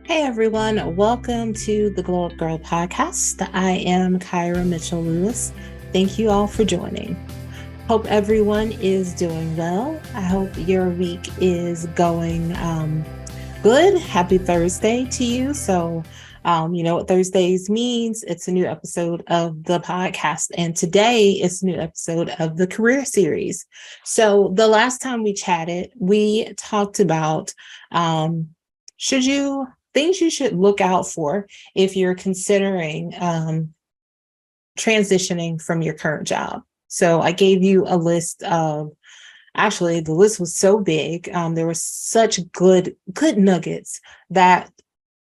Hey everyone, welcome to the Glow Up Girl podcast. I am Kyra Mitchell Lewis. Thank you all for joining. Hope everyone is doing well. I hope your week is going good. Happy Thursday to you. So, you know what Thursdays means. It's a new episode of the podcast. And today it's a new episode of the career series. So the last time we chatted, we talked about things you should look out for if you're considering transitioning from your current job. So I gave you a list of, actually, the list was so big. There were such good nuggets that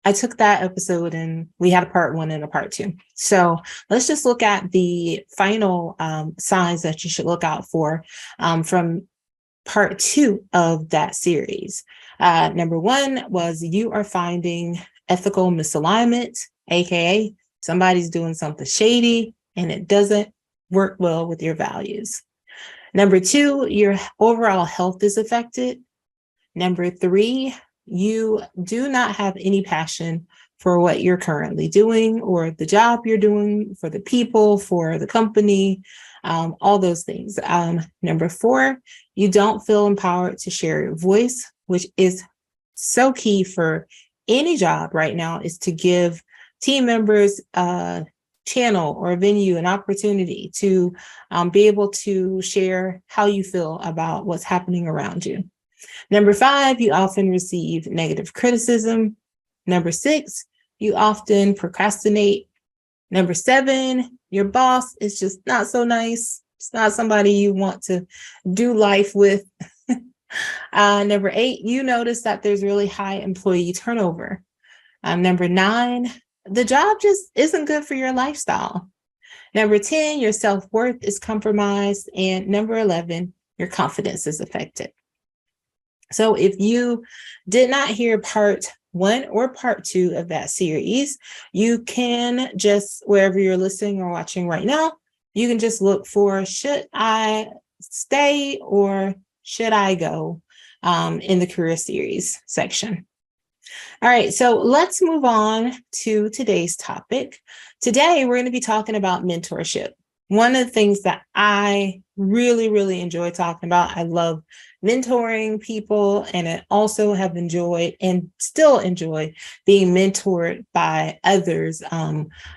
I took that episode and we had a part 1 and a part 2. So let's just look at the final signs that you should look out for from part 2 of that series. Number 1 was you are finding ethical misalignment, aka somebody's doing something shady and it doesn't work well with your values. Number 2, your overall health is affected. Number 3, you do not have any passion for what you're currently doing or the job you're doing, for the people, for the company, all those things. Number 4, you don't feel empowered to share your voice, which is so key for any job right now, is to give team members a channel or a venue, an opportunity to be able to share how you feel about what's happening around you. Number 5, you often receive negative criticism. Number 6, you often procrastinate. Number 7, your boss is just not so nice. It's not somebody you want to do life with. Number 8, you notice that there's really high employee turnover. Number 9, the job just isn't good for your lifestyle. Number 10, your self-worth is compromised. And number 11, your confidence is affected. So if you did not hear part 1 or part 2 of that series, you can just, wherever you're listening or watching right now, you can just look for, should I stay or should I go, in the career series section. All right, so let's move on to today's topic. Today, we're going to be talking about mentorship. One of the things that I really enjoy talking about, I love mentoring people, and I also have enjoyed and still enjoy being mentored by others,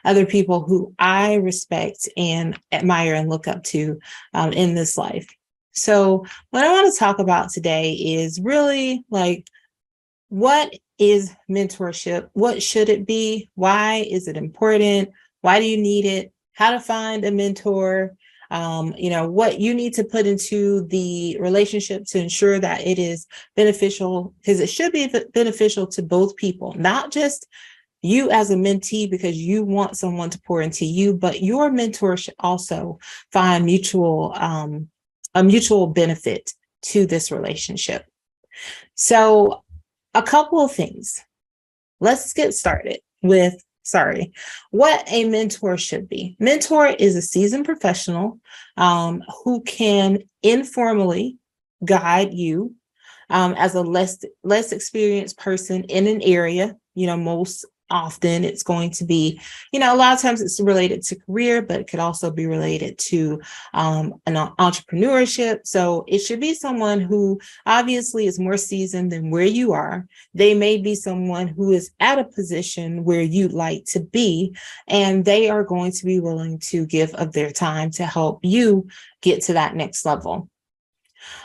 other people who I respect and admire and look up to in this life. So what I want to talk about today is really like, what is mentorship? What should it be? Why is it important? Why do you need it? How to find a mentor? What you need to put into the relationship to ensure that it is beneficial, because it should be beneficial to both people, not just you as a mentee because you want someone to pour into you, but your mentor should also find a mutual benefit to this relationship. So a couple of things. Let's get started with what a mentor should be. Mentor is a seasoned professional who can informally guide you as a less experienced person in an area. Most often it's going to be, a lot of times it's related to career, but it could also be related to an entrepreneurship. So it should be someone who obviously is more seasoned than where you are. They may be someone who is at a position where you'd like to be, and they are going to be willing to give of their time to help you get to that next level.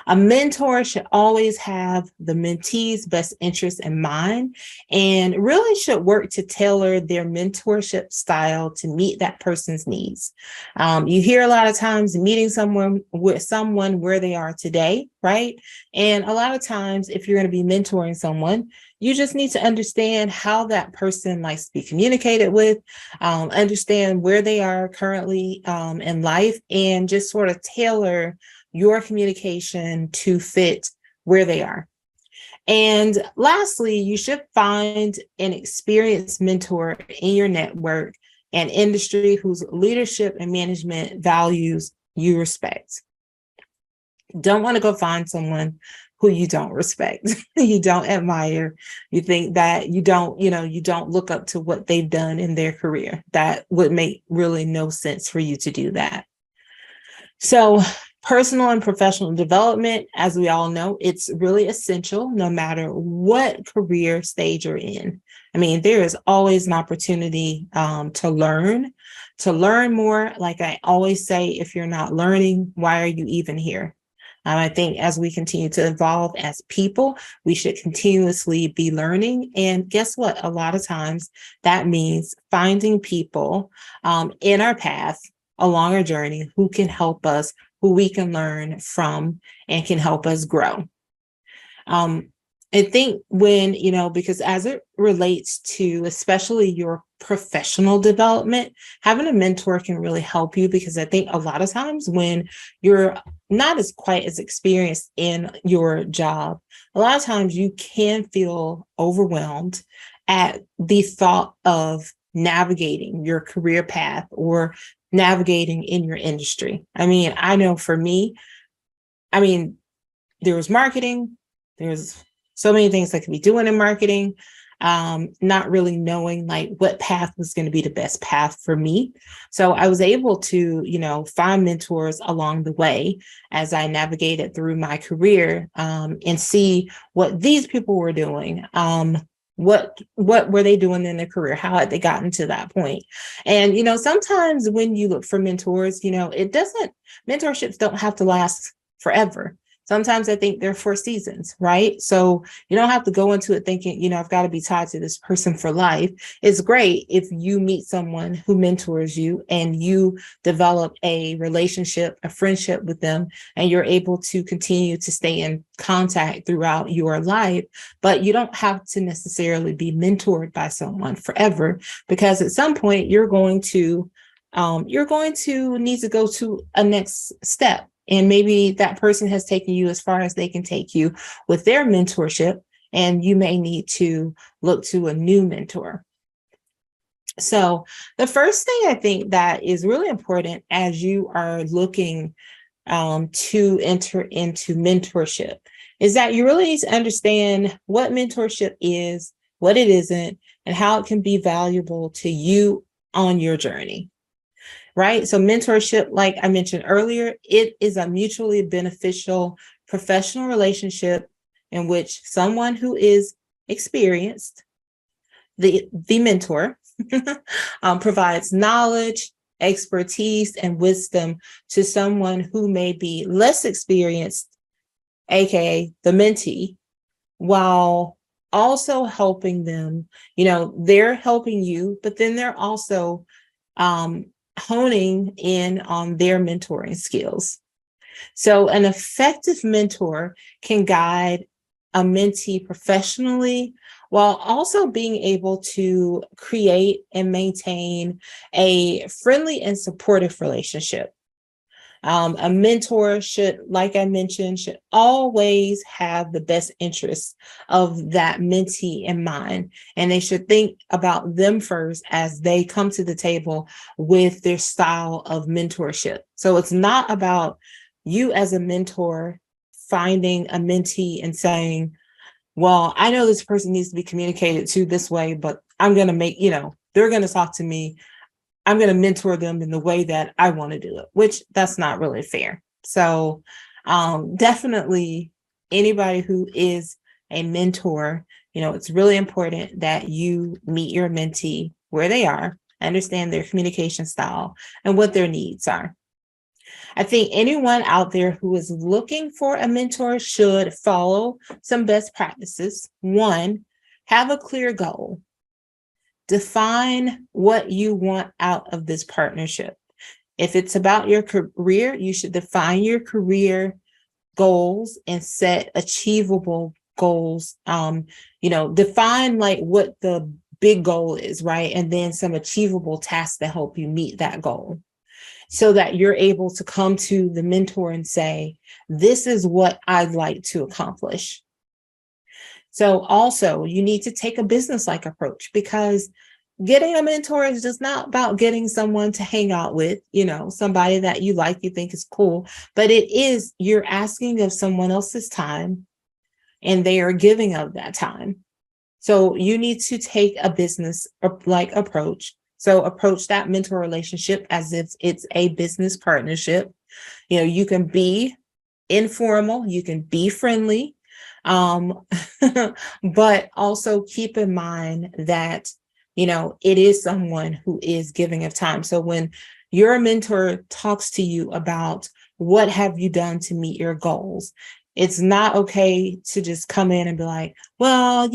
A mentor should always have the mentee's best interest in mind and really should work to tailor their mentorship style to meet that person's needs. You hear a lot of times meeting someone where they are today, right? And a lot of times if you're going to be mentoring someone, you just need to understand how that person likes to be communicated with, understand where they are currently in life, and just sort of tailor your communication to fit where they are. And lastly, you should find an experienced mentor in your network and industry whose leadership and management values you respect. Don't want to go find someone who you don't respect, you don't admire, you think that you don't, you don't look up to what they've done in their career. That would make really no sense for you to do that. So personal and professional development, as we all know, it's really essential no matter what career stage you're in. I mean, there is always an opportunity to learn more. Like I always say, if you're not learning, why are you even here? I think as we continue to evolve as people, we should continuously be learning. And guess what? A lot of times that means finding people in our path along our journey who can help us, who we can learn from and can help us grow. I think when, because as it relates to especially your professional development, having a mentor can really help you, because I think a lot of times when you're not as quite as experienced in your job, a lot of times you can feel overwhelmed at the thought of navigating your career path or navigating in your industry. I mean, I know for me, there was marketing, there's so many things I could be doing in marketing, not really knowing like what path was going to be the best path for me. So I was able to, find mentors along the way as I navigated through my career, and see what these people were doing. What were they doing in their career? How had they gotten to that point? And, sometimes when you look for mentors, mentorships don't have to last forever. Sometimes I think they're for seasons, right? So you don't have to go into it thinking, I've got to be tied to this person for life. It's great if you meet someone who mentors you and you develop a relationship, a friendship with them, and you're able to continue to stay in contact throughout your life. But you don't have to necessarily be mentored by someone forever, because at some point you're going to need to go to a next step. And maybe that person has taken you as far as they can take you with their mentorship, and you may need to look to a new mentor. So the first thing I think that is really important as you are looking to enter into mentorship is that you really need to understand what mentorship is, what it isn't, and how it can be valuable to you on your journey. Right? So mentorship, like I mentioned earlier, it is a mutually beneficial professional relationship in which someone who is experienced, the mentor, provides knowledge, expertise, and wisdom to someone who may be less experienced, aka the mentee, while also helping them. They're helping you, but then they're also honing in on their mentoring skills. So an effective mentor can guide a mentee professionally while also being able to create and maintain a friendly and supportive relationship. A mentor should, like I mentioned, should always have the best interests of that mentee in mind. And they should think about them first as they come to the table with their style of mentorship. So it's not about you as a mentor finding a mentee and saying, well, I know this person needs to be communicated to this way, but I'm going to make, they're going to talk to me. I'm going to mentor them in the way that I want to do it, which that's not really fair. So definitely anybody who is a mentor, it's really important that you meet your mentee where they are, understand their communication style and what their needs are. I think anyone out there who is looking for a mentor should follow some best practices. One, have a clear goal. Define what you want out of this partnership. If it's about your career, you should define your career goals and set achievable goals. Define like what the big goal is, right? And then some achievable tasks that help you meet that goal, so that you're able to come to the mentor and say, this is what I'd like to accomplish. So also you need to take a business-like approach, because getting a mentor is just not about getting someone to hang out with, somebody that you like, you think is cool, but it is, you're asking of someone else's time, and they are giving of that time. So you need to take a business like approach. So approach that mentor relationship as if it's a business partnership. You can be informal, you can be friendly, but also keep in mind that, it is someone who is giving of time. So when your mentor talks to you about what have you done to meet your goals, it's not okay to just come in and be like, well,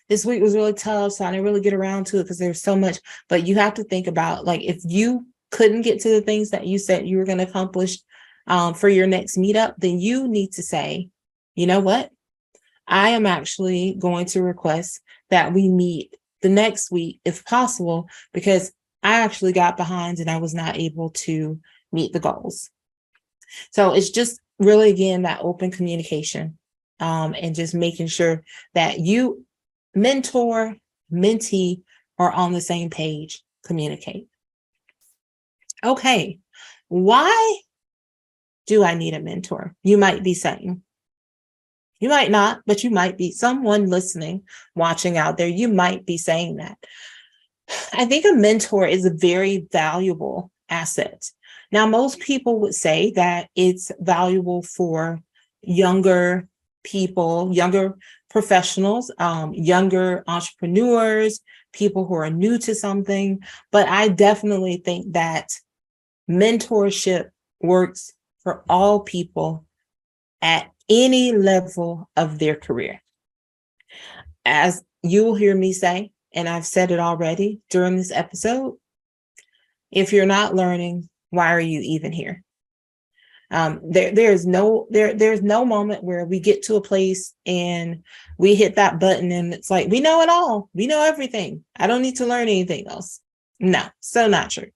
this week was really tough, so I didn't really get around to it because there's so much. But you have to think about, like, if you couldn't get to the things that you said you were going to accomplish for your next meetup, then you need to say, you know what? I am actually going to request that we meet the next week if possible, because I actually got behind and I was not able to meet the goals. So it's just really, again, that open communication, and just making sure that you, mentor, mentee, are on the same page, communicate. Okay, why do I need a mentor? You might be saying. You might not, but you might be. Someone listening, watching out there, you might be saying that. I think a mentor is a very valuable asset. Now, most people would say that it's valuable for younger people, younger professionals, younger entrepreneurs, people who are new to something. But I definitely think that mentorship works for all people at any level of their career. As you will hear me say, and I've said it already during this episode, if you're not learning, why are you even here? There's no moment where we get to a place and we hit that button and it's like, we know it all. We know everything. I don't need to learn anything else. No, so not true.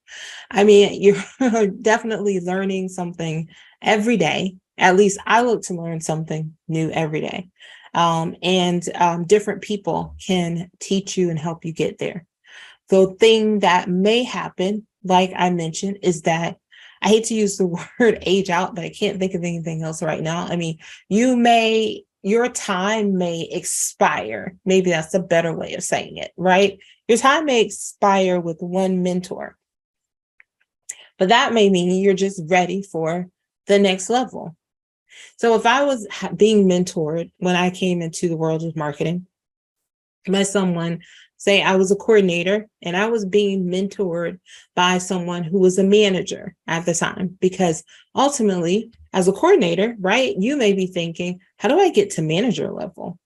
I mean, you're definitely learning something every day. At least I look to learn something new every day. And different people can teach you and help you get there. The thing that may happen, like I mentioned, is that I hate to use the word age out, but I can't think of anything else right now. I mean, your time may expire. Maybe that's a better way of saying it, right? Your time may expire with one mentor, but that may mean you're just ready for the next level. So if I was being mentored when I came into the world of marketing by someone, say I was a coordinator and I was being mentored by someone who was a manager at the time, because ultimately as a coordinator, right, you may be thinking, how do I get to manager level?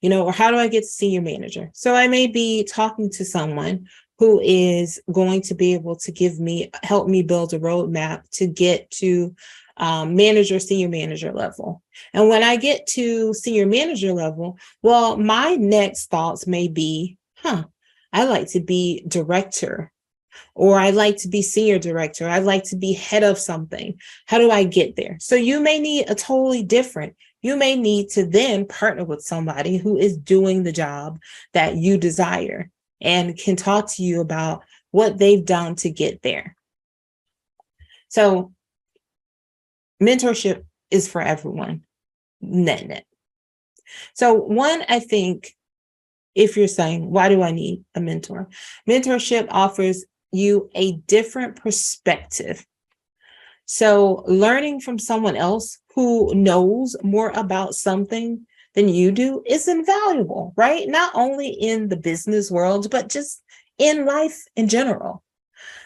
Or how do I get to senior manager? So I may be talking to someone who is going to be able to help me build a roadmap to get to senior manager level. And when I get to senior manager level, well, my next thoughts may be, I like to be director, or I like to be senior director. I'd like to be head of something. How do I get there? So you may need you may need to then partner with somebody who is doing the job that you desire and can talk to you about what they've done to get there. So mentorship is for everyone, net. So one, I think, if you're saying, why do I need a mentor? Mentorship offers you a different perspective. So learning from someone else who knows more about something than you do is invaluable, right? Not only in the business world, but just in life in general.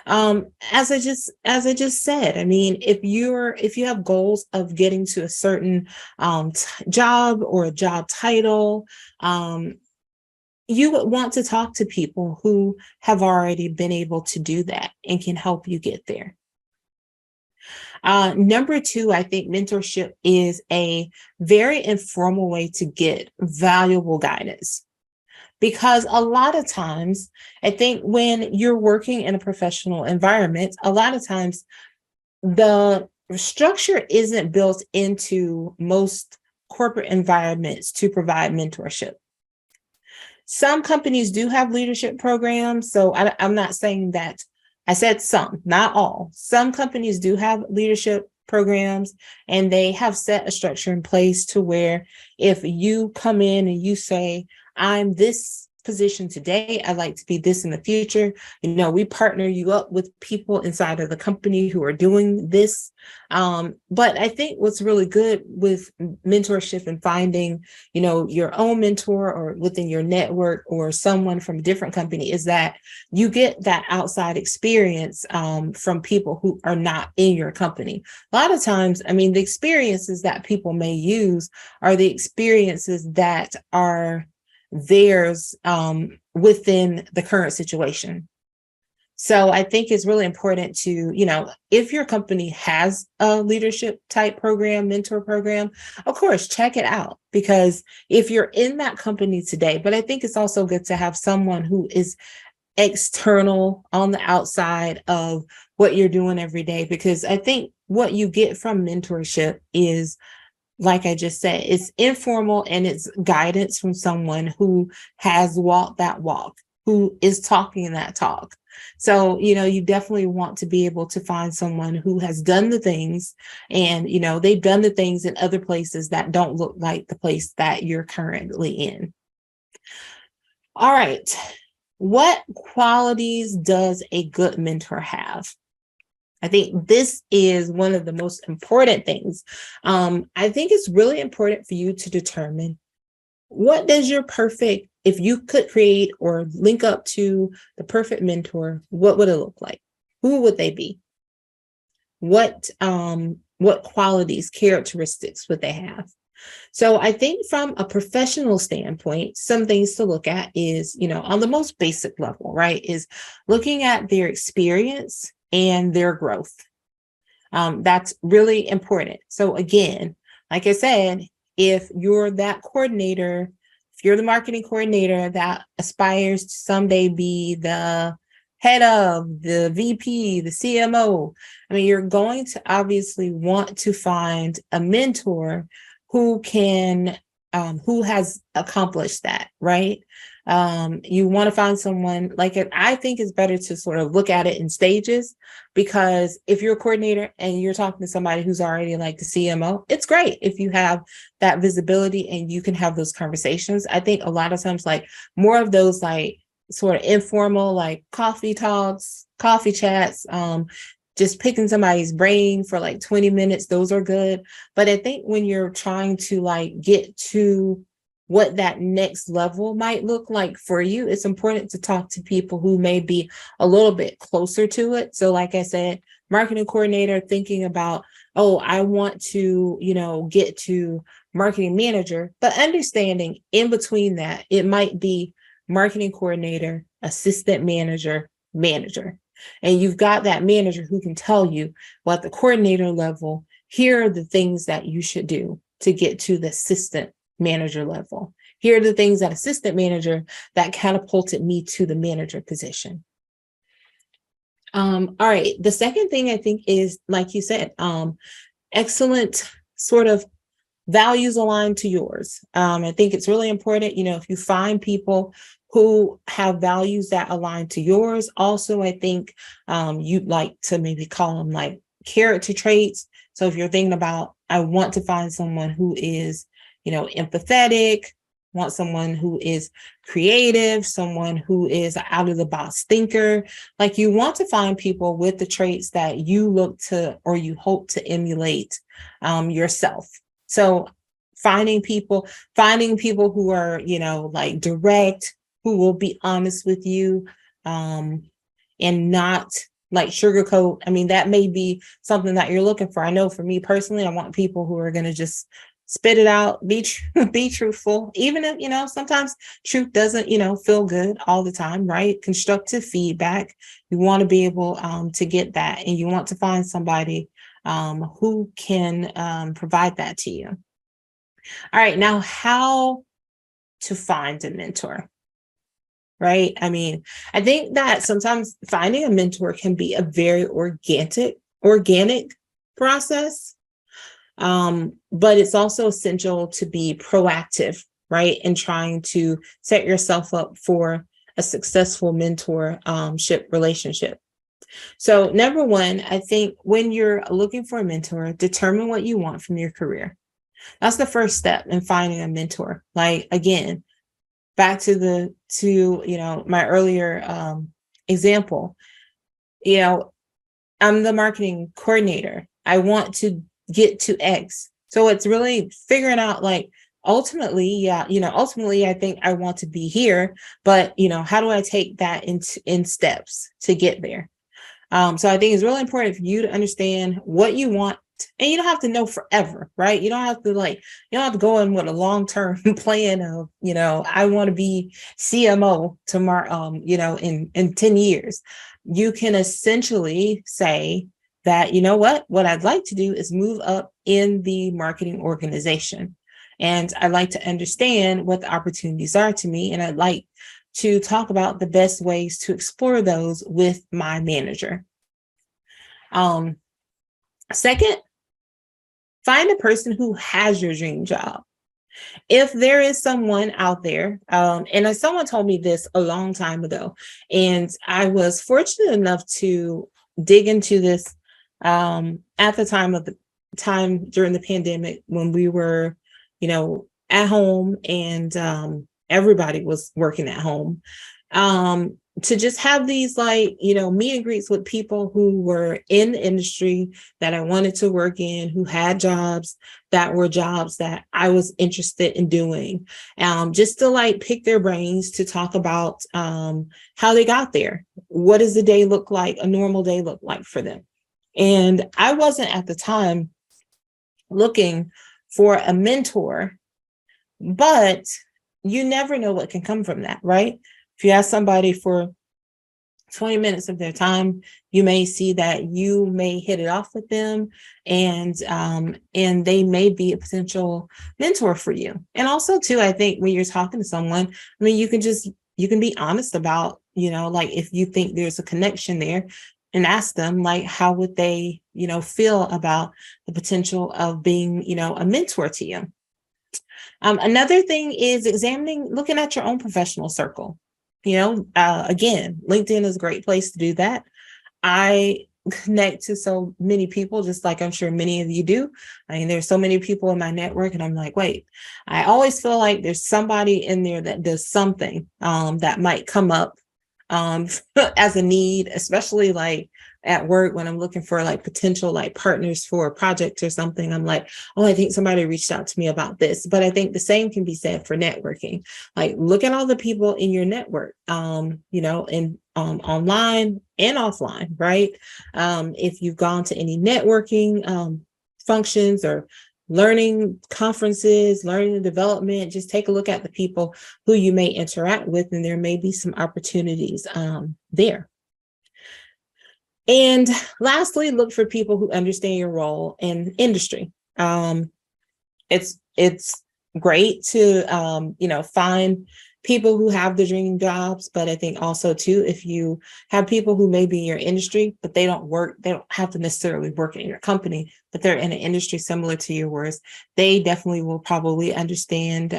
As I just said, I mean, if you have goals of getting to a certain job or a job title, you would want to talk to people who have already been able to do that and can help you get there. Number two, I think mentorship is a very informal way to get valuable guidance. Because a lot of times, I think when you're working in a professional environment, a lot of times the structure isn't built into most corporate environments to provide mentorship. Some companies do have leadership programs. So I'm not saying that. I said some, not all. Some companies do have leadership programs, and they have set a structure in place to where if you come in and you say, I'm this position today, I'd like to be this in the future, we partner you up with people inside of the company who are doing this. But I think what's really good with mentorship and finding, your own mentor or within your network or someone from a different company is that you get that outside experience from people who are not in your company. A lot of times, the experiences that people may use are the experiences that are theirs within the current situation. So I think it's really important to, if your company has a leadership type program, mentor program, of course, check it out. Because if you're in that company today, but I think it's also good to have someone who is external on the outside of what you're doing every day. Because I think what you get from mentorship is, like I just said, it's informal and it's guidance from someone who has walked that walk, who is talking that talk. So, you definitely want to be able to find someone who has done the things and, they've done the things in other places that don't look like the place that you're currently in. All right. What qualities does a good mentor have? I think this is one of the most important things. I think it's really important for you to determine what does your perfect, if you could create or link up to the perfect mentor, what would it look like? Who would they be? What qualities, characteristics would they have? So I think from a professional standpoint, some things to look at is, on the most basic level, right, is looking at their experience and their growth. That's really important. So again, like I said, if you're that coordinator, if you're the marketing coordinator that aspires to someday be the head of, the VP, the CMO, you're going to obviously want to find a mentor who has accomplished that, right? You want to find someone like it. I think it's better to sort of look at it in stages, because if you're a coordinator and you're talking to somebody who's already like the CMO, it's great if you have that visibility and you can have those conversations. I think a lot of times, like more of those like sort of informal, like coffee talks, coffee chats, just picking somebody's brain for like 20 minutes, those are good. But I think when you're trying to like get to what that next level might look like for you, it's important to talk to people who may be a little bit closer to it. So like I said, marketing coordinator, thinking about, oh, I want to, get to marketing manager, but understanding in between that, it might be marketing coordinator, assistant manager, manager. And you've got that manager who can tell you, well, at the coordinator level, here are the things that you should do to get to the assistant manager level. Here are the things that assistant manager that catapulted me to the manager position. All right. The second thing I think is, like you said, excellent sort of values aligned to yours. I think it's really important, if you find people who have values that align to yours. Also, I think you'd like to maybe call them like character traits. So if you're thinking about, I want to find someone who is, empathetic, want someone who is creative, someone who is out of the box thinker. Like you want to find people with the traits that you look to or you hope to emulate yourself. So finding people who are, like direct, who will be honest with you and not like sugarcoat. That may be something that you're looking for. I know for me personally, I want people who are going to just spit it out, be truthful, even if, sometimes truth doesn't, feel good all the time, right? Constructive feedback. You want to be able to get that, and you want to find somebody who can provide that to you. All right. Now, how to find a mentor, right? I think that sometimes finding a mentor can be a very organic process. But it's also essential to be proactive, right? And trying to set yourself up for a successful mentorship relationship. So number one, I think when you're looking for a mentor, determine what you want from your career. That's the first step in finding a mentor. Like, again, back to my earlier example, I'm the marketing coordinator. I want to get to X. So it's really figuring out, like, ultimately, I think I want to be here, but how do I take that in steps to get there? So I think it's really important for you to understand what you want. And you don't have to know forever, right? You don't have to go in with a long-term plan of, I want to be CMO tomorrow, in 10 years. You can essentially say that, what I'd like to do is move up in the marketing organization. And I'd like to understand what the opportunities are to me. And I'd like to talk about the best ways to explore those with my manager. Second, find a person who has your dream job. If there is someone out there, and someone told me this a long time ago, and I was fortunate enough to dig into this at the time during the pandemic, when we were, at home, and everybody was working at home. To just have these meet and greets with people who were in the industry that I wanted to work in, who had jobs that were jobs that I was interested in doing, just to pick their brains to talk about how they got there. What does the day look like, a normal day look like for them? And I wasn't at the time looking for a mentor, but you never know what can come from that, right? If you ask somebody for 20 minutes of their time, you may see that you may hit it off with them, and they may be a potential mentor for you. And also too, I think when you're talking to someone, I mean, you can be honest about, if you think there's a connection there, and ask them, how would they, feel about the potential of being, a mentor to you. Another thing is looking at your own professional circle. Again, LinkedIn is a great place to do that. I connect to so many people, just like I'm sure many of you do. I mean, there's so many people in my network, and I'm like, wait, I always feel like there's somebody in there that does something that might come up as a need, especially at work when I'm looking for potential partners for a project or something. I'm like, oh, I think somebody reached out to me about this. But I think the same can be said for networking. Look at all the people in your network, in online and offline, right? If you've gone to any networking functions or learning conferences, learning and development, just take a look at the people who you may interact with, and there may be some opportunities there. And lastly, look for people who understand your role in industry. It's great to find people who have the dream jobs, but I think also too, if you have people who may be in your industry, but they don't have to necessarily work in your company, but they're in an industry similar to yours, they definitely will probably understand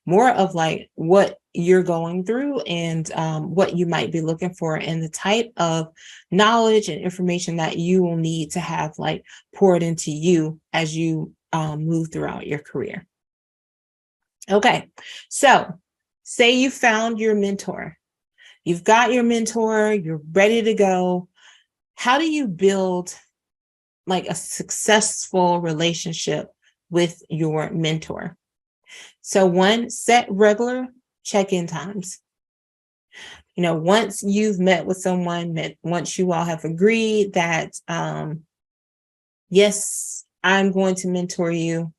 more of what you're going through, and what you might be looking for, and the type of knowledge and information that you will need to have poured into you as you move throughout your career. Okay, so say you found your mentor. You've got your mentor, you're ready to go. How do you build a successful relationship with your mentor? So one, set regular check-in times. Once you've met with someone, once you all have agreed that, yes, I'm going to mentor you,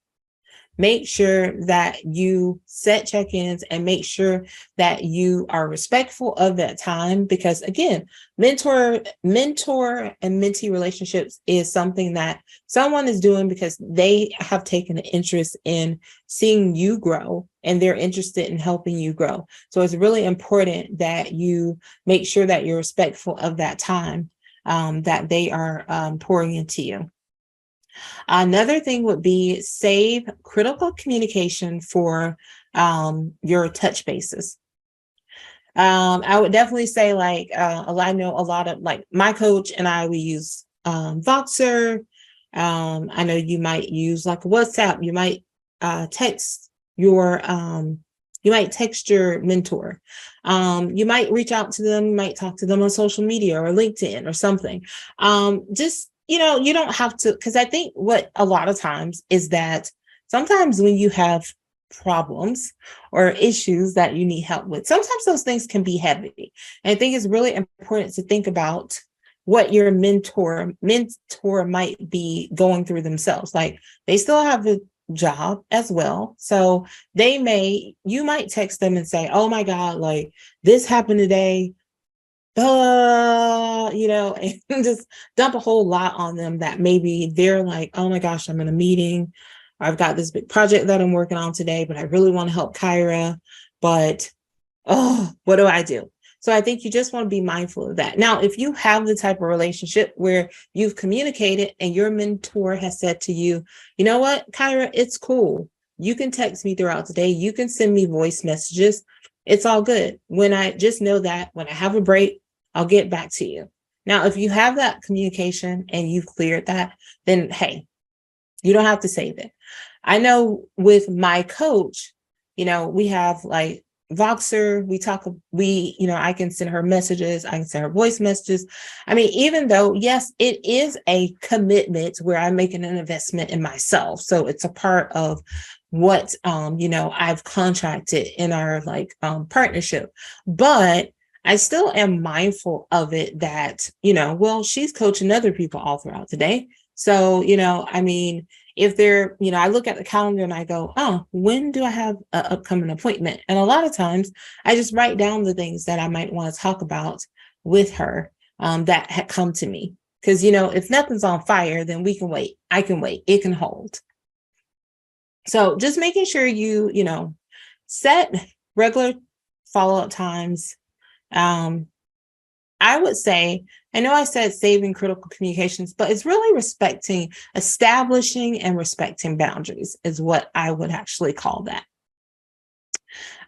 make sure that you set check-ins and make sure that you are respectful of that time, because again, mentor and mentee relationships is something that someone is doing because they have taken an interest in seeing you grow, and they're interested in helping you grow. So it's really important that you make sure that you're respectful of that time that they are pouring into you. Another thing would be save critical communication for your touch bases. I would definitely say like I know a lot of like my coach and I, we use Voxer. I know you might use like WhatsApp. You might text your you might text your mentor. You might reach out to them, you might talk to them on social media or LinkedIn or something. Just, you don't have to, because I think what a lot of times is that sometimes when you have problems or issues that you need help with, sometimes those things can be heavy. And I think it's really important to think about what your mentor might be going through themselves. Like they still have a job as well. So you might text them and say, oh my God, like this happened today. And just dump a whole lot on them that maybe they're like, oh my gosh, I'm in a meeting. I've got this big project that I'm working on today, but I really want to help Kyra. But what do I do? So I think you just want to be mindful of that. Now, if you have the type of relationship where you've communicated and your mentor has said to you, you know what, Kyra, it's cool. You can text me throughout the day. You can send me voice messages. It's all good. When I just know that when I have a break, I'll get back to you. Now, if you have that communication and you've cleared that, then hey, you don't have to save it. I know with my coach, we have like Voxer, I can send her messages, I can send her voice messages. I mean, even though, yes, it is a commitment where I'm making an investment in myself. So it's a part of what, I've contracted in our partnership, but I still am mindful of it that, she's coaching other people all throughout the day. So, if they're, I look at the calendar and I go, oh, when do I have an upcoming appointment? And a lot of times I just write down the things that I might want to talk about with her that had come to me. Because, if nothing's on fire, then we can wait. I can wait. It can hold. So just making sure you set regular follow-up times. I would say, I know I said saving critical communications, but it's really establishing and respecting boundaries is what I would actually call that.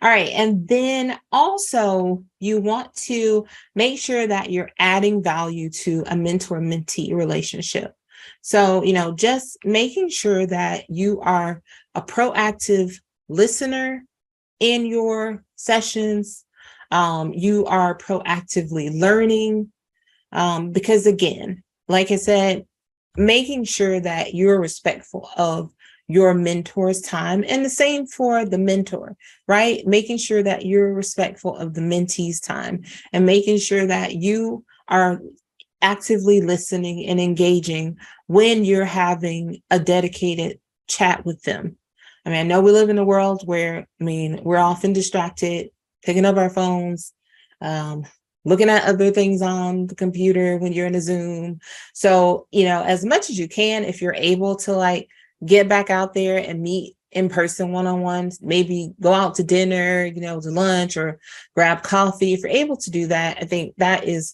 All right. And then also you want to make sure that you're adding value to a mentor-mentee relationship. So, just making sure that you are a proactive listener in your sessions. You are proactively learning because, again, like I said, making sure that you're respectful of your mentor's time, and the same for the mentor, right? Making sure that you're respectful of the mentee's time and making sure that you are actively listening and engaging when you're having a dedicated chat with them. I know we live in a world where, we're often distracted, picking up our phones, looking at other things on the computer when you're in a Zoom. So, as much as you can, if you're able to get back out there and meet in person one-on-ones, maybe go out to dinner, to lunch or grab coffee. If you're able to do that, I think that is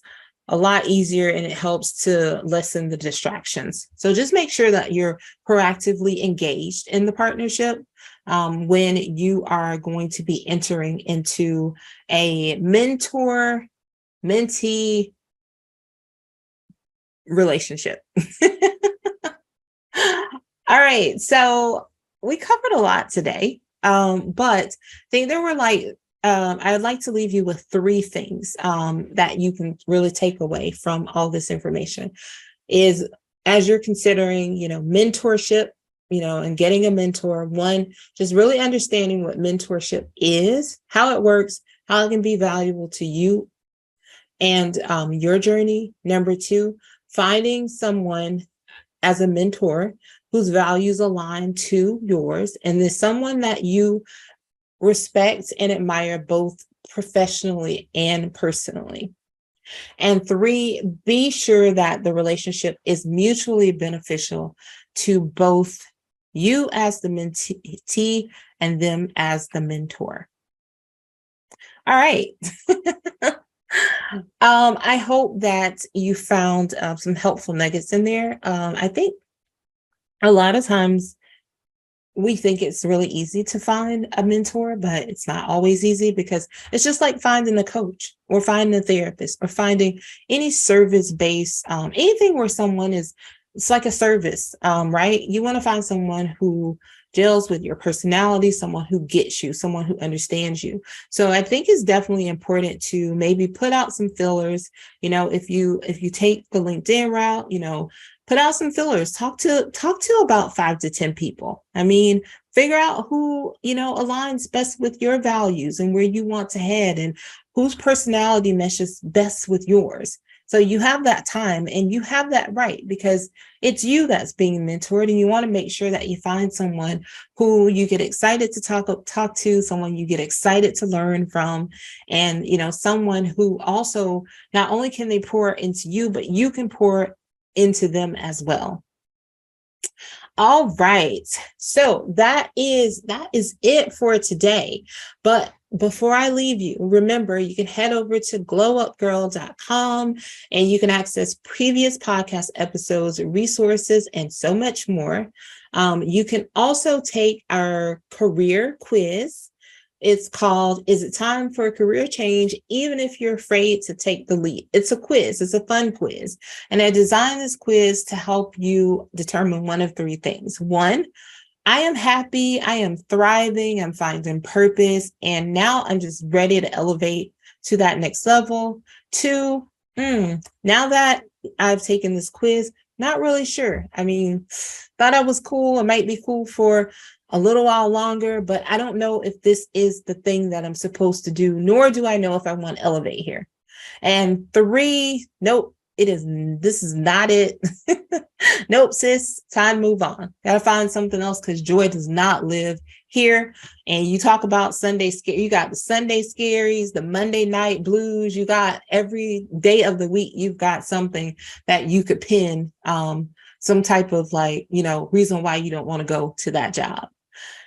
a lot easier and it helps to lessen the distractions. So just make sure that you're proactively engaged in the partnership when you are going to be entering into a mentor-mentee relationship. All right, so we covered a lot today, but I think there were I would like to leave you with 3 things that you can really take away from all this information. Is as you're considering, mentorship, and getting a mentor, 1, just really understanding what mentorship is, how it works, how it can be valuable to you and your journey. Number 2, finding someone as a mentor whose values align to yours, and there's someone that you respect and admire both professionally and personally. And 3, be sure that the relationship is mutually beneficial to both you as the mentee and them as the mentor. All right. I hope that you found some helpful nuggets in there. I think a lot of times we think it's really easy to find a mentor, but it's not always easy, because it's just like finding a coach or finding a therapist or finding any service-based, anything where someone is, it's like a service, right? You want to find someone who gels with your personality, someone who gets you, someone who understands you. So I think it's definitely important to maybe put out some fillers. If you take the LinkedIn route, put out some fillers, talk to about 5 to 10 people. I mean, figure out who, aligns best with your values and where you want to head, and whose personality meshes best with yours. So you have that time and you have that right, because it's you that's being mentored, and you want to make sure that you find someone who you get excited to talk to, someone you get excited to learn from, and, someone who also, not only can they pour into you, but you can pour into them as well. All right. So that is it for today. But before I leave you, remember, you can head over to glowupgirl.com and you can access previous podcast episodes, resources, and so much more. You can also take our career quiz. It's called, Is It Time for a Career Change? Even if you're afraid to take the leap. It's a quiz. It's a fun quiz. And I designed this quiz to help you determine one of 3 things. 1, I am happy, I am thriving, I'm finding purpose, and now I'm just ready to elevate to that next level. 2, now that I've taken this quiz, not really sure. I mean, thought I was cool. It might be cool for a little while longer, but I don't know if this is the thing that I'm supposed to do, nor do I know if I want to elevate here. And 3, nope, this is not it. Nope, sis, time to move on. Gotta find something else, because joy does not live here. And you talk about Sunday scare, you got the Sunday scaries, the Monday night blues, you got every day of the week, you've got something that you could pin, some type of reason why you don't want to go to that job.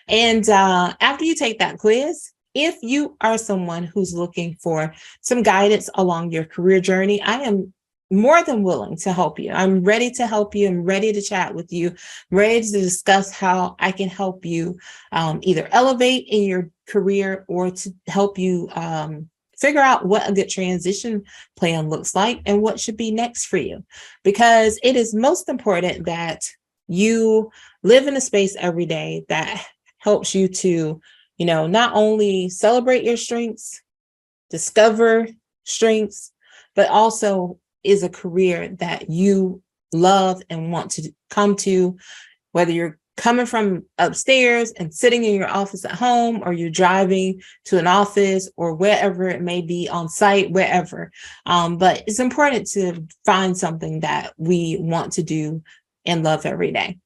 And after you take that quiz, if you are someone who's looking for some guidance along your career journey, I am more than willing to help you. I'm ready to help you. I'm ready to chat with you. I'm ready to discuss how I can help you either elevate in your career, or to help you figure out what a good transition plan looks like and what should be next for you. Because it is most important that you live in a space every day that helps you to, not only celebrate your strengths, discover strengths, but also is a career that you love and want to come to, whether you're coming from upstairs and sitting in your office at home, or you're driving to an office, or wherever it may be, on site, wherever. But it's important to find something that we want to do and love every day.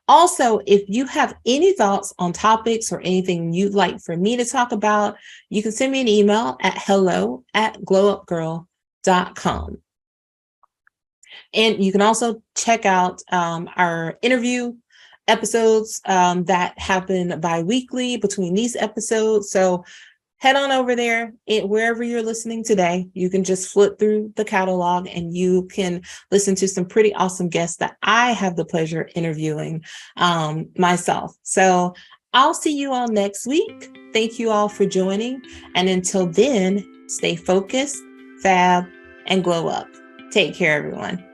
Also, if you have any thoughts on topics or anything you'd like for me to talk about, you can send me an email at hello@glowupgirl.com. And you can also check out our interview episodes that happen bi-weekly between these episodes. So head on over there, wherever you're listening today. You can just flip through the catalog and you can listen to some pretty awesome guests that I have the pleasure interviewing myself. So I'll see you all next week. Thank you all for joining. And until then, stay focused, fab, and glow up. Take care, everyone.